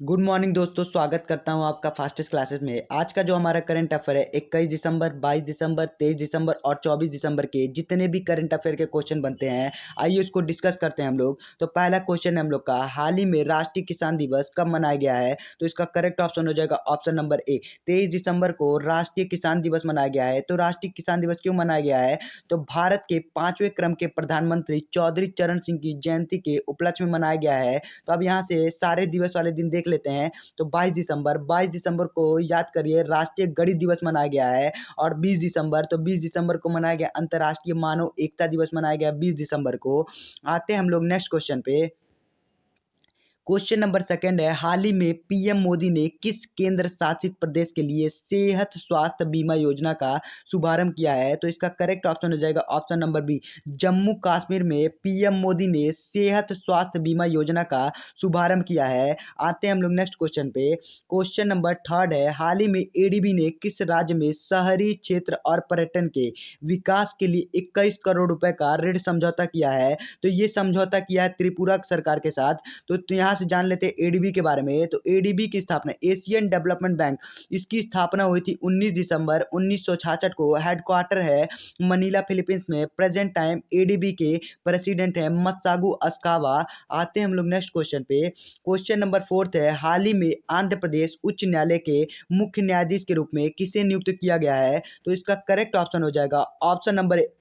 Good morning दोस्तों, स्वागत करता हूं आपका फास्टेस्ट क्लासेस में। आज का जो हमारा करंट अफेयर है 21 दिसंबर, 22 दिसंबर, 23 दिसंबर और 24 दिसंबर के जितने भी करंट अफेयर के क्वेश्चन बनते हैं, आइए उसको डिस्कस करते हैं हम लोग। तो पहला क्वेश्चन है हम लोग का, हाल ही में राष्ट्रीय किसान दिवस कब मनाया गया है? तो इसका करेक्ट ऑप्शन हो जाएगा ऑप्शन नंबर ए, 23 दिसंबर को राष्ट्रीय किसान दिवस मनाया गया है। तो राष्ट्रीय किसान दिवस क्यों मनाया गया है? तो भारत के 5वें क्रम के प्रधानमंत्री चौधरी चरण सिंह की जयंती के उपलक्ष्य में मनाया गया है। तो अब यहाँ से सारे दिवस वाले दिन देख लेते हैं। तो 22 दिसंबर को याद करिए राष्ट्रीय गणित दिवस मनाया गया है। और 20 दिसंबर को मनाया गया अंतर्राष्ट्रीय मानव एकता दिवस मनाया गया 20 दिसंबर को। आते हैं हम लोग नेक्स्ट क्वेश्चन पे। क्वेश्चन नंबर सेकंड है, हाल ही में पीएम मोदी ने किस केंद्र शासित प्रदेश के लिए सेहत स्वास्थ्य बीमा योजना का शुभारंभ किया है? तो इसका करेक्ट ऑप्शन हो जाएगा option number B, Jammu Kashmir में पीएम मोदी ने सेहत स्वास्थ्य बीमा योजना का शुभारंभ किया है। आते हैं हम लोग नेक्स्ट क्वेश्चन पे। क्वेश्चन नंबर थर्ड है, हाल ही में एडीबी ने किस राज्य में शहरी क्षेत्र और पर्यटन के विकास के लिए 21 करोड़ रुपए का ऋण समझौता किया है? तो ये समझौता किया है त्रिपुरा सरकार के साथ। तो यहाँ से जान लेते हैं एडीबी के बारे में। तो एडीबी की स्थापना एशियन डेवलपमेंट बैंक, इसकी स्थापना हुई थी 19 दिसंबर 1966 को। हेडक्वार्टर है मनीला फिलीपींस में। प्रेजेंट टाइम एडीबी के प्रेसिडेंट है मत्सागु अस्कावा। आते हैं हम लोग नेक्स्ट क्वेश्चन पे। क्वेश्चन नंबर फोर्थ है, हाल ही में आंध्र प्रदेश उच्च न्यायालय के मुख्य न्यायाधीश के रूप में किसे नियुक्त किया गया है? तो इसका करेक्ट ऑप्शन हो जाएगा ऑप्शन नंबर ए,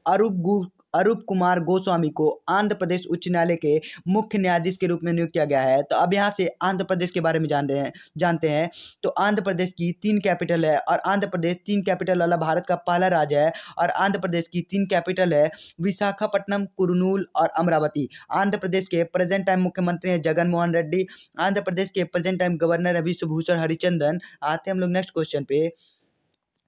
अरूप कुमार गोस्वामी को आंध्र प्रदेश उच्च न्यायालय के मुख्य न्यायाधीश के रूप में नियुक्त किया गया है। तो अब यहाँ से आंध्र प्रदेश के बारे में जानते हैं। तो आंध्र प्रदेश की 3 कैपिटल है और आंध्र प्रदेश 3 कैपिटल वाला भारत का पहला राज्य है। और आंध्र प्रदेश की 3 कैपिटल है विशाखापट्टनम, कुरनूल और अमरावती। आंध्र प्रदेश के प्रेजेंट टाइम मुख्यमंत्री हैं जगन मोहन रेड्डी। आंध्र प्रदेश के प्रेजेंट टाइम गवर्नर है विश्वभूषण हरिचंदन। आते हैं हम लोग नेक्स्ट क्वेश्चन पे।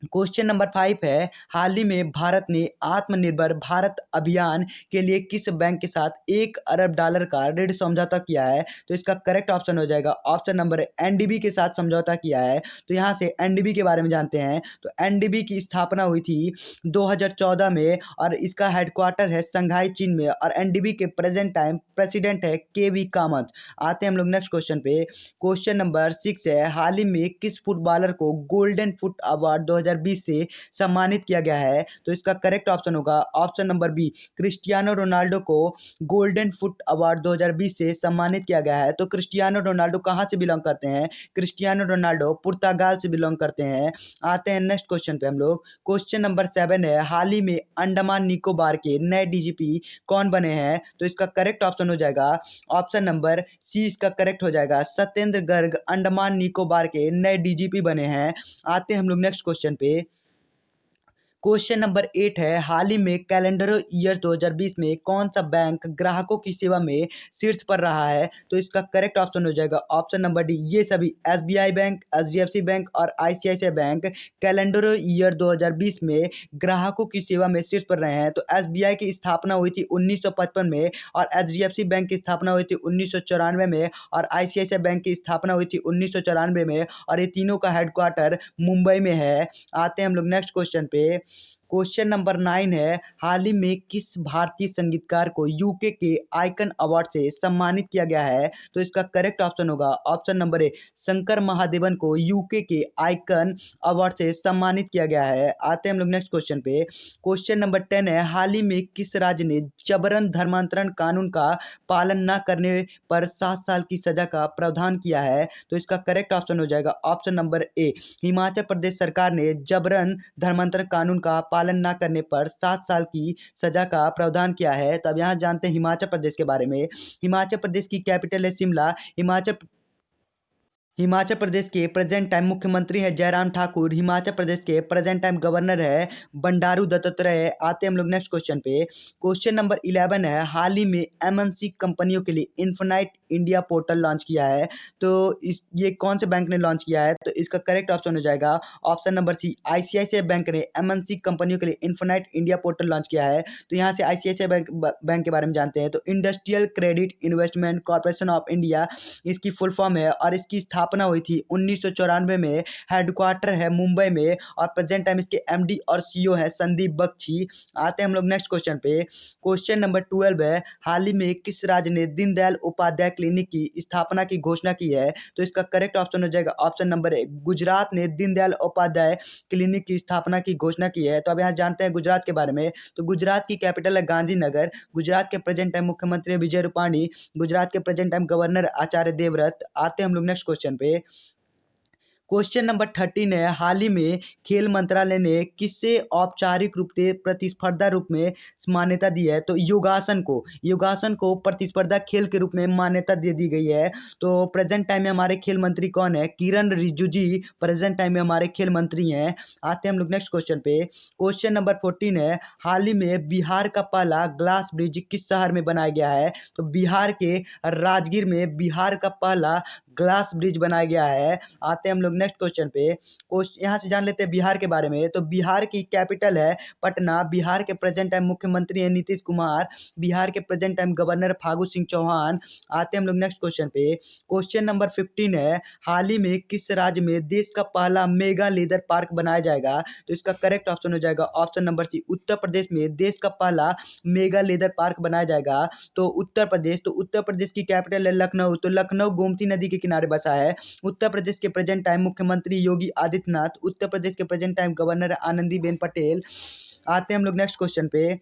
क्वेश्चन नंबर 5 है, हाल ही में भारत ने आत्मनिर्भर भारत अभियान के लिए किस बैंक के साथ 1 अरब डॉलर का ऋण समझौता किया है? तो इसका करेक्ट ऑप्शन हो जाएगा ऑप्शन नंबर एनडीबी के साथ समझौता किया है। तो यहाँ से एनडीबी के बारे में जानते हैं। तो एनडीबी की स्थापना हुई थी 2014 में और इसका हेडक्वार्टर है संघाई चीन में। और एनडीबी के प्रेजेंट टाइम प्रेसिडेंट है केवी कामत। आते हैं हम लोग नेक्स्ट क्वेश्चन पे। क्वेश्चन नंबर 6 है, हाल ही में किस फुटबॉलर को गोल्डन फुट अवार्ड 2020 से सम्मानित किया गया है? तो इसका करेक्ट ऑप्शन होगा option number B, Cristiano Ronaldo को गोल्डन फुट अवार्ड 2020 से सम्मानित किया गया है। तो क्रिस्टियानो रोनाल्डो कहाँ से बिलोंग करते हैं? क्रिस्टियानो रोनाल्डो पुर्तगाल से बिलोंग करते हैं। आते हैं नेक्स्ट क्वेश्चन पे हम लोग। क्वेश्चन नंबर 7 है, हाल ही में अंडमान निकोबार के नए डीजीपी कौन बने हैं? तो इसका करेक्ट ऑप्शन हो जाएगा ऑप्शन नंबर सी, इसका करेक्ट हो जाएगा सत्येंद्र गर्ग अंडमान निकोबार के नए डीजीपी बने हैं। आते हैं हम लोग नेक्स्ट क्वेश्चन पे। क्वेश्चन नंबर 8 है, हाल ही में कैलेंडर ईयर 2020 में कौन सा बैंक ग्राहकों की सेवा में शीर्ष पर रहा है? तो इसका करेक्ट ऑप्शन हो जाएगा ऑप्शन नंबर डी, ये सभी एसबीआई बैंक, एचडीएफसी बैंक और आईसीआईसीआई बैंक कैलेंडर ईयर 2020 में ग्राहकों की सेवा में शीर्ष पर रहे हैं। तो एसबीआई की स्थापना हुई थी 1955 में और एचडीएफसी बैंक की स्थापना हुई थी 1994 में और आईसीआईसीआई बैंक की स्थापना हुई थी 1994 में। और ये तीनों का हेडक्वार्टर मुंबई में है। आते हैं हम लोग नेक्स्ट क्वेश्चन पे। क्वेश्चन नंबर 9 है, हाल ही में किस भारतीय संगीतकार को यूके के आइकन अवार्ड से सम्मानित किया गया है? तो इसका करेक्ट ऑप्शन होगा option number A, Shankar Mahadevan को यूके के आइकन अवार्ड से सम्मानित किया गया है। आते हैं हम लोग नेक्स्ट क्वेश्चन पे। क्वेश्चन नंबर 10 है, हाल ही में किस राज्य ने जबरन धर्मांतरण कानून का पालन न करने पर 7 साल की सजा का प्रावधान किया है? तो इसका करेक्ट ऑप्शन हो जाएगा option number A, Himachal Pradesh सरकार ने जबरन धर्मांतरण कानून का पालन न करने पर 7 साल की सजा का प्रावधान किया है। तब यहाँ जानते हैं हिमाचल प्रदेश के बारे में। हिमाचल प्रदेश की कैपिटल है शिमला। हिमाचल प्रदेश के प्रेजेंट टाइम मुख्यमंत्री है जयराम ठाकुर। हिमाचल प्रदेश के प्रेजेंट टाइम गवर्नर है बंडारू दत्तात्रेय। आते हैं हम लोग नेक्स्ट क्वेश्चन पे। क्वेश्चन नंबर 11 है, हाल ही में एमएनसी कंपनियों के लिए इन्फिनाइट इंडिया पोर्टल लॉन्च किया है। तो ये कौन से बैंक ने लॉन्च किया है? तो इसका करेक्ट ऑप्शन हो जाएगा option number C, ICICI bank ने एमएनसी कंपनियों के लिए इन्फिनाइट इंडिया पोर्टल लॉन्च किया है। तो यहाँ से आईसीआईसीआई बैंक के बारे में जानते हैं। तो industrial credit investment corporation of India इसकी फुल फॉर्म है और इसकी स्थापना हुई थी 1994 में। हेडक्वार्टर है मुंबई में और प्रेजेंट टाइम इसके एमडी और सीईओ है संदीप बख्शी। आते हैं हम लोग नेक्स्ट क्वेश्चन पे। क्वेश्चन नंबर 12 है, हाल ही में किस राज्य ने दीनदयाल उपाध्याय क्लिनिक की स्थापना की घोषणा की है? तो इसका करेक्ट ऑप्शन हो जाएगा ऑप्शन नंबर ए, गुजरात ने दीनदयाल उपाध्याय क्लिनिक की स्थापना की घोषणा की है। तो अब यहाँ जानते हैं गुजरात के बारे में। तो गुजरात की कैपिटल है गांधीनगर। गुजरात के प्रेजेंट टाइम मुख्यमंत्री विजय रूपाणी। गुजरात के present time governor Acharya Devvrat. आते हैं हम लोग नेक्स्ट क्वेश्चन पे। क्वेश्चन नंबर 13 है, हाल ही में खेल मंत्रालय ने किससे औपचारिक रूप से प्रतिस्पर्धा रूप में मान्यता दी है? तो योगासन को प्रतिस्पर्धा खेल के रूप में मान्यता दे दी गई है। तो प्रेजेंट टाइम में हमारे खेल मंत्री कौन है? किरण रिजिजू जी प्रेजेंट टाइम में हमारे खेल मंत्री हैं। आते हैं हम लोग नेक्स्ट क्वेश्चन पे। क्वेश्चन नंबर 14 है, हाल ही में बिहार का पहला ग्लास ब्रिज किस शहर में बनाया गया है? तो बिहार के राजगीर में बिहार का पहला ग्लास ब्रिज बनाया गया है। आते हैं हम लोग नेक्स्ट क्वेश्चन पे। यहाँ से जान लेते हैं बिहार के बारे में। तो बिहार की कैपिटल है पटना। बिहार के प्रेजेंट टाइम मुख्यमंत्री हैं नीतीश कुमार। बिहार के present time governor Phagu Singh Chauhan. आते हैं हम लोग नेक्स्ट क्वेश्चन पे। क्वेश्चन नंबर 15 है, हाल ही में किस राज्य में देश का पहला मेगा लेदर पार्क बनाया जाएगा? तो इसका करेक्ट ऑप्शन हो जाएगा ऑप्शन नंबर सी, उत्तर प्रदेश में देश का पहला मेगा लेदर पार्क बनाया जाएगा। तो उत्तर प्रदेश की कैपिटल है लखनऊ। तो लखनऊ गोमती नदी के किनारे बसा है। उत्तर प्रदेश के प्रेजेंट टाइम मुख्यमंत्री योगी आदित्यनाथ। उत्तर प्रदेश के present time governor Anandiben Patel. आते हैं हम लोग नेक्स्ट क्वेश्चन पे।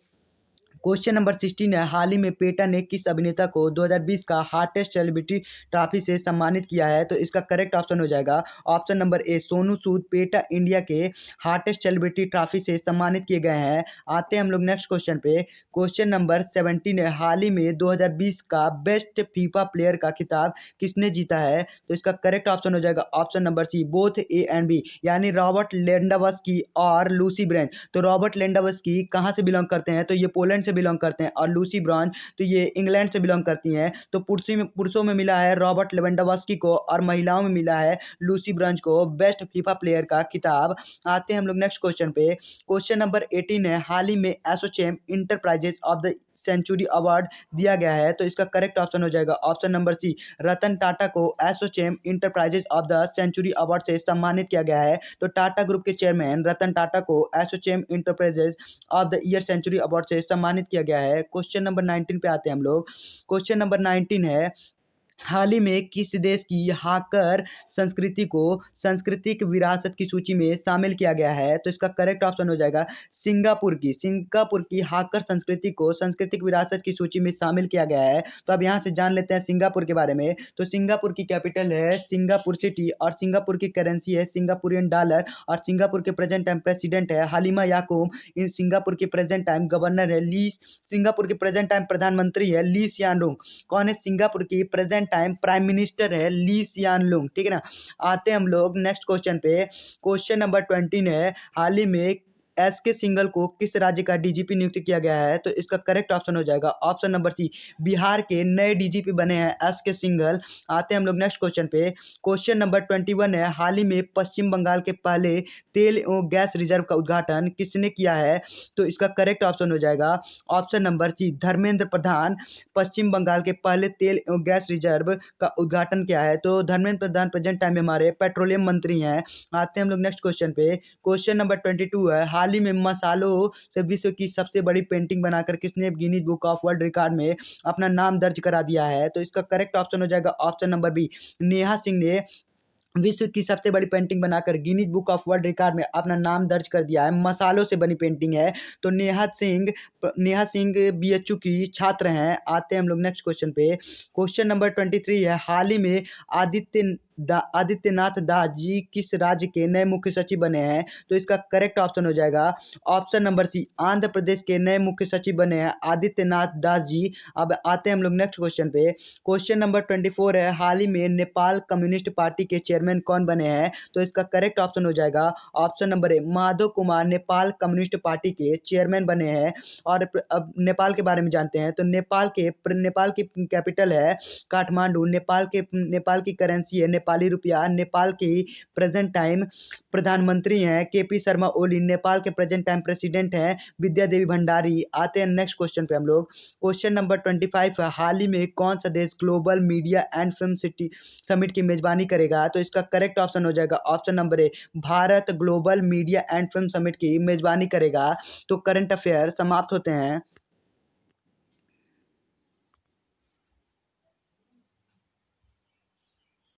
क्वेश्चन नंबर 16 है, हाल ही में पेटा ने किस अभिनेता को 2020 का हार्टेस्ट सेलिब्रिटी ट्रॉफी से सम्मानित किया है? तो इसका करेक्ट ऑप्शन हो जाएगा option number A, Sonu Sood PETA India के हार्टेस्ट सेलिब्रिटी ट्रॉफी से सम्मानित किए गए हैं। आते हैं हम लोग नेक्स्ट क्वेश्चन पे। क्वेश्चन नंबर 17 है, हाल ही में 2020 का बेस्ट फीफा प्लेयर का खिताब किसने जीता है? तो इसका करेक्ट ऑप्शन हो जाएगा option number C, both A and B, यानी रॉबर्ट लेंडावस्की और लूसी ब्रेंज। तो रॉबर्ट लेंडावस्की कहाँ से बिलोंग करते हैं? तो ये पोलैंड से बिलोंग करते हैं। और लूसी ब्रॉन्ज तो ये इंग्लैंड से बिलोंग करती हैं। तो पुरुषों में मिला है रॉबर्ट लेवेंडोव्स्की को और महिलाओं में मिला है लूसी ब्रॉन्ज को बेस्ट फीफा प्लेयर का खिताब। आते हैं हम लोग नेक्स्ट क्वेश्चन पे। क्वेश्चन नंबर 18 है, हाल ही में ASSOCHAM enterprises of the century award दिया गया है। तो इसका करेक्ट ऑप्शन हो जाएगा option number C, Ratan Tata को ASSOCHAM enterprises of the century award से सम्मानित किया गया है। तो टाटा ग्रुप के चेयरमैन रतन टाटा को ASSOCHAM enterprises of the year century award से सम्मानित किया गया है। क्वेश्चन नंबर 19 पे आते हैं हम लोग। क्वेश्चन नंबर 19 है, हाल ही में किस देश की हाकर संस्कृति को सांस्कृतिक विरासत की सूची में शामिल किया गया है? तो इसका करेक्ट ऑप्शन हो जाएगा सिंगापुर की हाकर संस्कृति को सांस्कृतिक विरासत की सूची में शामिल किया गया है। तो अब यहाँ से जान लेते हैं सिंगापुर के बारे में। तो सिंगापुर की कैपिटल है सिंगापुर सिटी और सिंगापुर की करेंसी है सिंगापुरियन डॉलर। और सिंगापुर के प्रेजेंट टाइम प्रेसिडेंट है हालिमा याकूब। इन सिंगापुर के प्रेजेंट टाइम गवर्नर है ली। सिंगापुर के प्रेजेंट टाइम प्रधानमंत्री है ली सियान लुंग। कौन है? सिंगापुर की प्रेजेंट टाइम प्राइम मिनिस्टर है ली सियान लुंग। ठीक है ना। आते हैं हम लोग नेक्स्ट क्वेश्चन पे। क्वेश्चन नंबर 20 है, हाल ही में एस के सिंघल को किस राज्य का डीजीपी नियुक्त किया गया है? तो इसका करेक्ट ऑप्शन हो जाएगा ऑप्शन नंबर सी, बिहार के नए डीजीपी बने हैं एस के सिंघल। आते हैं हम लोग नेक्स्ट क्वेश्चन पे। क्वेश्चन नंबर 21 है, हाल ही में पश्चिम बंगाल के पहले तेल एवं गैस रिजर्व का उद्घाटन किसने किया है? तो इसका करेक्ट ऑप्शन हो जाएगा ऑप्शन नंबर सी, धर्मेंद्र प्रधान। पश्चिम बंगाल के पहले तेल एवं गैस रिजर्व का उद्घाटन किया है। तो धर्मेंद्र प्रधान प्रेजेंट टाइम में हमारे पेट्रोलियम मंत्री हैं। आते हैं हम लोग नेक्स्ट क्वेश्चन पे। क्वेश्चन नंबर 22 है, हाल ही में मसालों से विश्व की सबसे बड़ी पेंटिंग बनाकर किसने Guinness book of world record में अपना नाम दर्ज करा दिया है? तो इसका करेक्ट ऑप्शन हो जाएगा option number B, Neha Singh ने विश्व की सबसे बड़ी पेंटिंग बनाकर Guinness book of world record में अपना नाम दर्ज कर दिया है। मसालों से बनी पेंटिंग है। तो नेहा सिंह बीएचयू की छात्र हैं। आते हैं हम लोग नेक्स्ट क्वेश्चन पे। क्वेश्चन नंबर 23 है, हाल ही में आदित्यनाथ दास जी किस राज्य के नए मुख्य सचिव बने हैं? तो इसका करेक्ट ऑप्शन हो जाएगा ऑप्शन नंबर सी, आंध्र प्रदेश के नए मुख्य सचिव बने हैं आदित्यनाथ दास जी। अब आते हैं हम लोग नेक्स्ट क्वेश्चन पे। क्वेश्चन नंबर 24 है, हाल ही में नेपाल कम्युनिस्ट पार्टी के चेयरमैन कौन बने हैं? तो इसका करेक्ट ऑप्शन हो जाएगा option number A, Madhav Kumar Nepal communist party के चेयरमैन बने हैं। और अब नेपाल के बारे में जानते हैं। तो नेपाल की कैपिटल है काठमांडू। नेपाल की करेंसी है नेपाली रुपया। नेपाल की प्रेजेंट टाइम प्रधानमंत्री हैं केपी शर्मा ओली, नेपाल के प्रेजेंट टाइम प्रेसिडेंट हैं विद्या देवी भंडारी। आते हैं नेक्स्ट क्वेश्चन पे हम लोग। क्वेश्चन नंबर 25 है, हाल ही में कौन सा देश global media and film city summit की मेजबानी करेगा? तो इसका करेक्ट ऑप्शन हो जाएगा option number A, Bharat global media and film summit की मेजबानी करेगा। तो करंट अफेयर समाप्त होते हैं।